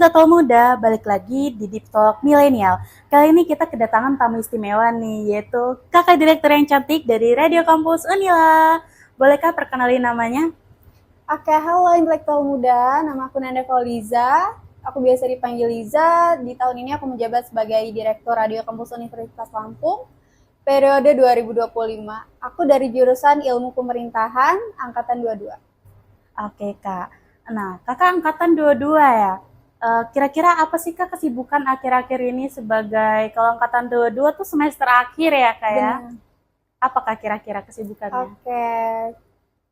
Intelektual Muda, balik lagi di Deep Talk Milenial. Kali ini kita kedatangan tamu istimewa nih, yaitu kakak direktur yang cantik dari Radio Kampus Unila. Bolehkah perkenalin namanya? Oke, halo Intelektual Muda, nama aku Nanda Fauliza. Aku biasa dipanggil Liza. Di tahun ini aku menjabat sebagai Direktur Radio Kampus Universitas Lampung, periode 2025. Aku dari jurusan Ilmu Pemerintahan, angkatan 22. Oke kak, nah kakak angkatan 22 ya? Kira-kira apa sih kak kesibukan akhir-akhir ini sebagai, kalau angkatan 22 tuh semester akhir ya kak ya? Benar. Apakah kira-kira kesibukannya? Oke,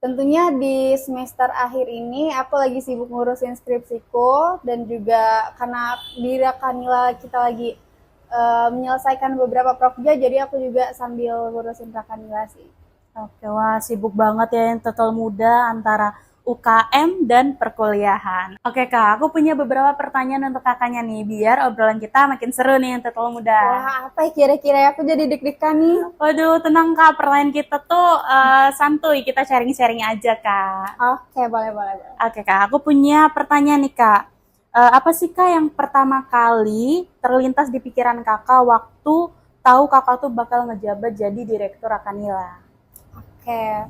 tentunya di semester akhir ini aku lagi sibuk ngurusin skripsiku dan juga karena di Rakanila kita lagi menyelesaikan beberapa prokja, jadi aku juga sambil ngurusin Rakanila sih. Oke, wah sibuk banget ya Intelektual Muda antara UKM dan perkuliahan. Oke kak, aku punya beberapa pertanyaan untuk kakaknya nih, biar obrolan kita makin seru nih Intelektual Muda. Wah, apa ya kira-kira? Aku jadi deg-degan nih. Waduh, tenang kak, pertanyaan kita tuh santuy, kita sharing-sharing aja kak. Oke, boleh. Oke kak, aku punya pertanyaan nih kak. Apa sih kak yang pertama kali terlintas di pikiran kakak waktu tahu kakak tuh bakal ngejabat jadi direktur Akanila? Oke,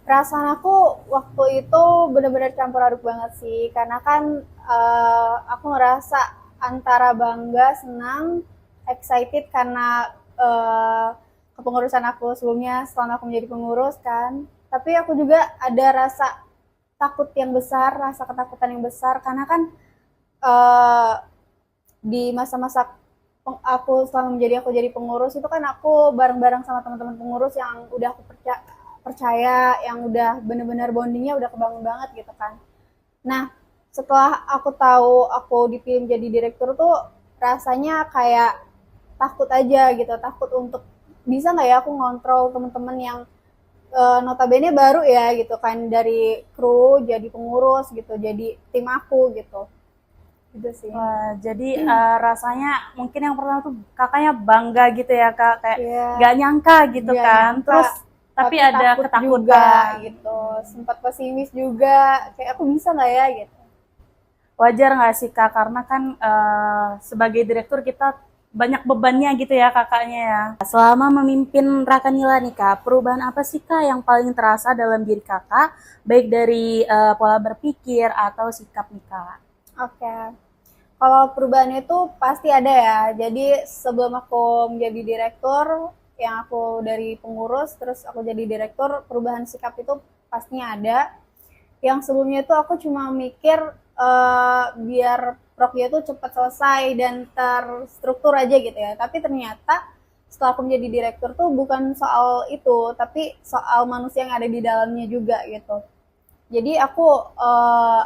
perasaan aku waktu itu bener-bener campur aduk banget sih, karena kan aku ngerasa antara bangga, senang, excited karena kepengurusan aku sebelumnya selama aku menjadi pengurus kan. Tapi aku juga ada rasa takut yang besar, rasa ketakutan yang besar karena kan eh, di masa-masa aku selama aku jadi pengurus itu kan aku bareng-bareng sama teman-teman pengurus yang udah aku percaya, yang udah bener-bener bondingnya udah kebangun banget gitu kan. Nah, setelah aku tahu aku dipilih jadi direktur tuh rasanya kayak takut aja gitu, takut untuk bisa nggak ya aku ngontrol teman-teman yang notabene baru ya gitu kan, dari kru jadi pengurus gitu, jadi tim aku gitu. Gitu sih. Wah, jadi rasanya mungkin yang pertama tuh kakaknya bangga gitu ya kak, kayak Iya, gak nyangka gitu gak kan. nyangka, Terus tapi ada takut juga ketakutan. gitu, sempat pesimis juga, kayak aku bisa nggak ya gitu. Wajar nggak sih kak? Karena kan sebagai direktur kita banyak bebannya gitu ya kakaknya ya. Selama memimpin Rakanila nih kak, perubahan apa sih kak yang paling terasa dalam diri kakak, baik dari pola berpikir atau sikap nih kak? Oke, kalau perubahan itu pasti ada ya. Jadi sebelum aku menjadi direktur, yang aku dari pengurus, terus aku jadi direktur, perubahan sikap itu pastinya ada. Yang sebelumnya itu aku cuma mikir biar proknya itu cepat selesai dan terstruktur aja gitu ya. Tapi ternyata setelah aku menjadi direktur tuh bukan soal itu, tapi soal manusia yang ada di dalamnya juga gitu. Jadi aku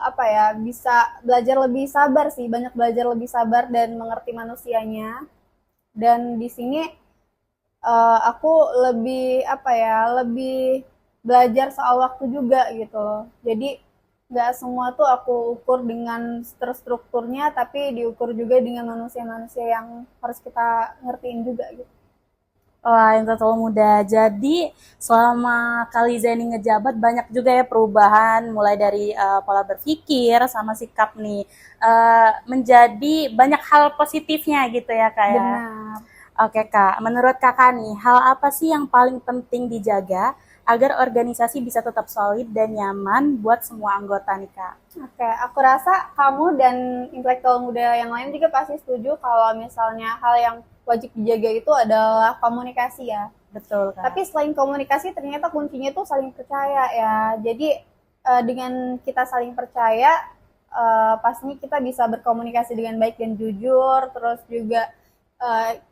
apa ya, bisa belajar lebih sabar sih, banyak belajar lebih sabar dan mengerti manusianya. Dan di sini aku lebih apa ya, lebih belajar soal waktu juga gitu. Jadi nggak semua tuh aku ukur dengan terstrukturnya, tapi diukur juga dengan manusia-manusia yang harus kita ngertiin juga gitu. Wah, Intelektual Muda. Jadi selama kali Zaini ngejabat banyak juga ya perubahan, mulai dari pola berpikir sama sikap nih, menjadi banyak hal positifnya gitu ya kak ya. Benar. Oke kak, menurut kakak nih, hal apa sih yang paling penting dijaga agar organisasi bisa tetap solid dan nyaman buat semua anggota nih kak? Oke, aku rasa kamu dan intelektual muda yang lain juga pasti setuju kalau misalnya hal yang wajib dijaga itu adalah komunikasi ya. Betul kak. Tapi selain komunikasi ternyata kuncinya itu saling percaya ya. Jadi dengan kita saling percaya, pastinya kita bisa berkomunikasi dengan baik dan jujur. Terus juga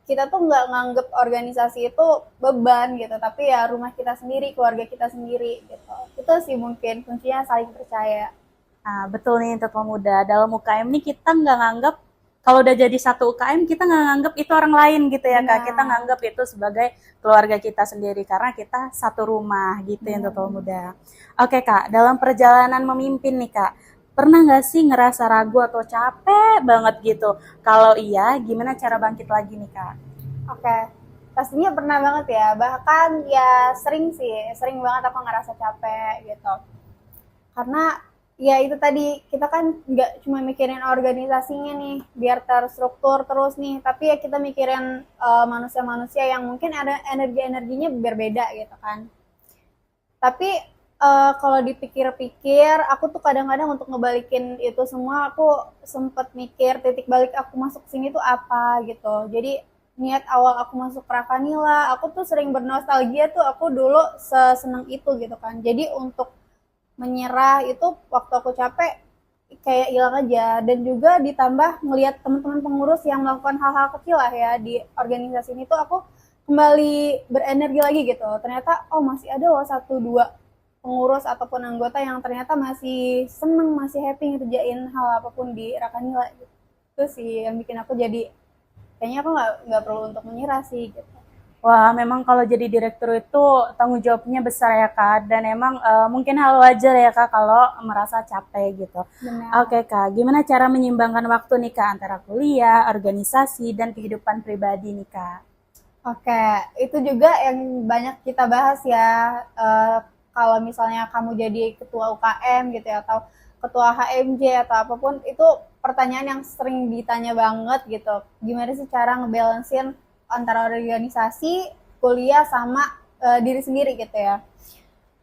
kita tuh nggak nganggep organisasi itu beban gitu, tapi ya rumah kita sendiri, keluarga kita sendiri gitu. Itu sih mungkin kuncinya saling percaya. Nah, betul nih Intelektual Muda. Dalam UKM nih kita nggak nganggap, kalau udah jadi satu UKM kita nggak nganggap itu orang lain gitu ya kak. Kita nganggap itu sebagai keluarga kita sendiri karena kita satu rumah gitu ya Intelektual Muda. Oke kak, dalam perjalanan memimpin nih kak, pernah nggak sih ngerasa ragu atau capek banget gitu? Kalau iya, gimana cara bangkit lagi nih kak? Oke, pastinya pernah banget ya. Bahkan ya sering sih, sering banget aku ngerasa capek gitu. Karena ya itu tadi kita kan nggak cuma mikirin organisasinya nih biar terstruktur terus nih, tapi ya kita mikirin manusia-manusia yang mungkin ada energi-energinya berbeda gitu kan. Tapi kalau dipikir-pikir, aku tuh kadang-kadang untuk ngebalikin itu semua, aku sempet mikir titik balik aku masuk sini tuh apa gitu. Jadi niat awal aku masuk Rakanila, aku tuh sering bernostalgia tuh aku dulu seseneng itu gitu kan. Jadi untuk menyerah itu waktu aku capek kayak hilang aja, dan juga ditambah ngelihat teman-teman pengurus yang melakukan hal-hal kecil lah ya di organisasi ini tuh aku kembali berenergi lagi gitu. Ternyata oh masih ada loh satu dua pengurus ataupun anggota yang ternyata masih seneng, masih happy ngerjain hal apapun di Rakanila gitu. Itu sih yang bikin aku jadi kayaknya aku nggak perlu untuk menyerah sih gitu. Wah, memang kalau jadi direktur itu tanggung jawabnya besar ya Kak, dan emang mungkin hal wajar ya Kak kalau merasa capek gitu. Benar. Oke Kak, gimana cara menyimbangkan waktu nih Kak antara kuliah, organisasi, dan kehidupan pribadi nih Kak? Oke, itu juga yang banyak kita bahas ya. Kalau misalnya kamu jadi ketua UKM gitu ya, atau ketua HMJ atau apapun, itu pertanyaan yang sering ditanya banget gitu. Gimana sih cara ngebalancein antara organisasi, kuliah sama diri sendiri gitu ya.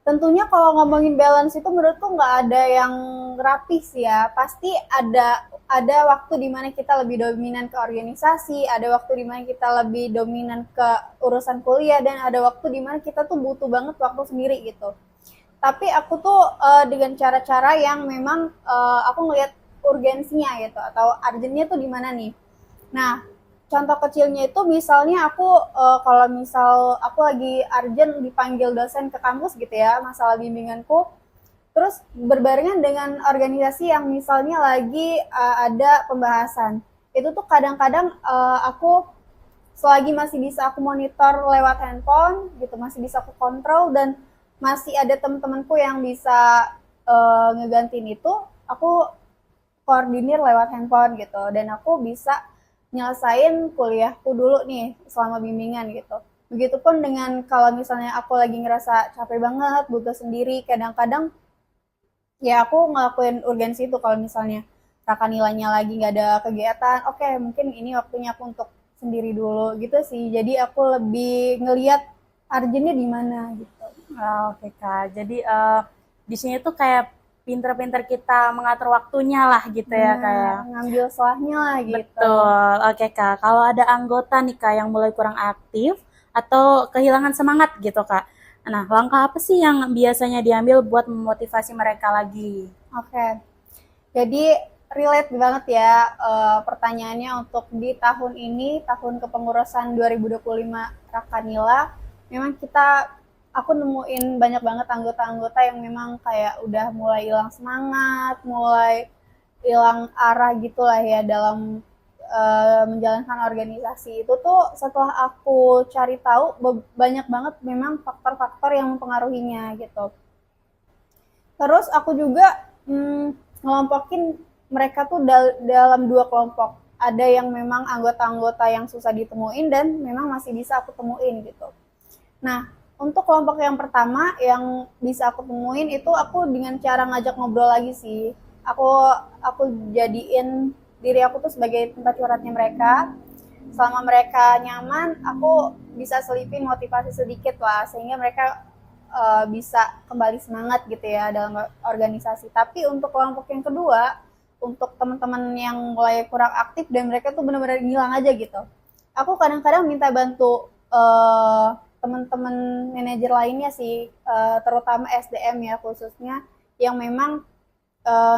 Tentunya kalau ngomongin balance itu menurutku nggak ada yang rapih sih ya. Pasti ada waktu di mana kita lebih dominan ke organisasi, ada waktu di mana kita lebih dominan ke urusan kuliah, dan ada waktu di mana kita tuh butuh banget waktu sendiri gitu. Tapi aku tuh dengan cara-cara yang memang aku ngelihat urgensinya gitu atau urgentnya tuh di mana nih. Nah, contoh kecilnya itu misalnya aku kalau misal aku lagi urgent dipanggil dosen ke kampus gitu ya, masalah bimbinganku, terus berbarengan dengan organisasi yang misalnya lagi ada pembahasan. Itu tuh kadang-kadang aku selagi masih bisa aku monitor lewat handphone gitu, masih bisa aku kontrol, dan masih ada teman-temanku yang bisa ngegantiin itu, aku koordinir lewat handphone gitu, dan aku bisa nyelesain kuliahku dulu nih selama bimbingan gitu. Begitupun dengan kalau misalnya aku lagi ngerasa capek banget, butuh sendiri, kadang-kadang ya aku ngelakuin urgensi itu. Kalau misalnya Rakanilanya lagi nggak ada kegiatan, oke mungkin ini waktunya aku untuk sendiri dulu gitu sih. Jadi aku lebih ngeliat urgentnya di mana gitu. Oke Kak, jadi di sini tuh kayak pinter-pinter kita mengatur waktunya lah gitu ya Kak Benar, ya. ngambil salahnya lah gitu. Betul. Oke Kak, kalau ada anggota nih Kak yang mulai kurang aktif atau kehilangan semangat gitu Kak. Nah, langkah apa sih yang biasanya diambil buat memotivasi mereka lagi? Oke, jadi relate banget ya pertanyaannya untuk di tahun ini, tahun kepengurusan 2025 Rakanila. Memang aku nemuin banyak banget anggota-anggota yang memang kayak udah mulai hilang semangat, mulai hilang arah gitulah ya dalam menjalankan organisasi. Itu tuh setelah aku cari tahu banyak banget memang faktor-faktor yang mempengaruhinya gitu. Terus aku juga ngelompokin mereka tuh dalam dua kelompok. Ada yang memang anggota-anggota yang susah ditemuin dan memang masih bisa aku temuin gitu. Nah, untuk kelompok yang pertama yang bisa aku temuin itu aku dengan cara ngajak ngobrol lagi sih. Aku aku jadiin diri aku tuh sebagai tempat curhatnya mereka. Selama mereka nyaman, aku bisa selipin motivasi sedikit lah sehingga mereka bisa kembali semangat gitu ya dalam organisasi. Tapi untuk kelompok yang kedua, untuk teman-teman yang mulai kurang aktif dan mereka tuh benar-benar hilang aja gitu. Aku kadang-kadang minta bantu teman-teman manajer lainnya sih, terutama SDM ya khususnya, yang memang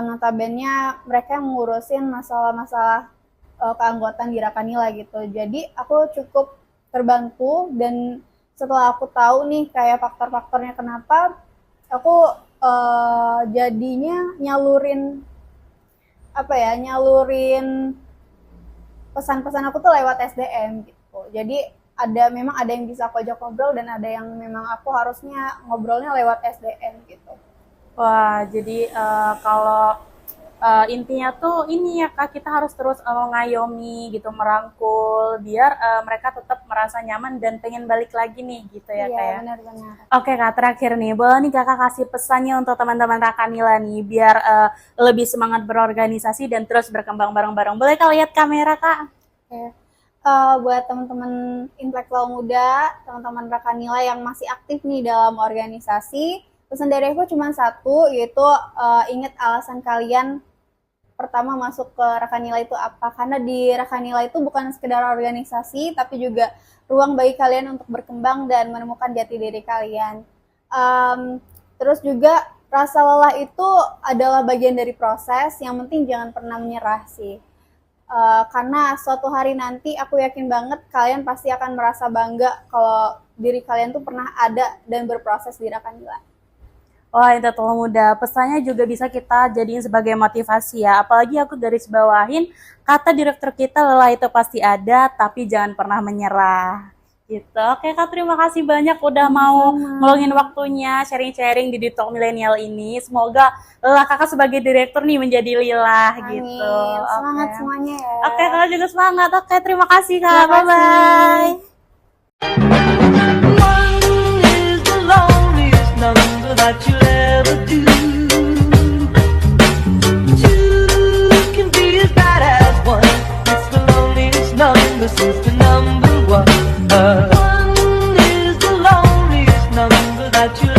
notabene mereka yang ngurusin masalah-masalah keanggotaan di Rakanila gitu. Jadi aku cukup terbantu, dan setelah aku tahu nih kayak faktor-faktornya kenapa, aku jadinya nyalurin pesan-pesan aku tuh lewat SDM gitu. Jadi memang ada yang bisa aku ajak ngobrol, dan ada yang memang aku harusnya ngobrolnya lewat SDM gitu. Wah, jadi kalau Intinya tuh ini ya Kak, kita harus terus ngayomi gitu, merangkul biar mereka tetap merasa nyaman dan pengen balik lagi nih gitu ya Kak Iya, ya. benar-benar. Oke Kak, terakhir nih, boleh nih Kakak kasih pesannya untuk teman-teman Rakanila nih biar lebih semangat berorganisasi dan terus berkembang bareng-bareng. Boleh Kak lihat kamera Kak? Oke. Buat teman-teman intelektual muda, teman-teman Rakanila yang masih aktif nih dalam organisasi, pesan dari aku cuma satu, yaitu ingat alasan kalian pertama masuk ke Rakanila itu apa. Karena di Rakanila itu bukan sekedar organisasi, tapi juga ruang bagi kalian untuk berkembang dan menemukan jati diri kalian. Terus juga rasa lelah itu adalah bagian dari proses, yang penting jangan pernah menyerah sih. Karena suatu hari nanti aku yakin banget kalian pasti akan merasa bangga kalau diri kalian tuh pernah ada dan berproses di Rakanila. Wah, intelektual muda. Pesannya juga bisa kita jadiin sebagai motivasi ya. Apalagi aku garis bawahin, kata direktur kita, lelah itu pasti ada, tapi jangan pernah menyerah. Gitu. Oke Kak, terima kasih banyak udah mau ngeluangin waktunya sharing-sharing di Talk Milenial ini. Semoga lelah Kakak sebagai direktur nih menjadi lilah gitu. Semangat Oke. semuanya ya. Oke, Kakak juga semangat. Oke, terima kasih Kak. Terima kasih. Bye-bye. One is the loneliest number that you'll ever do. Two can be as bad as one. It's the loneliest number since the number one. One is the loneliest number that you'll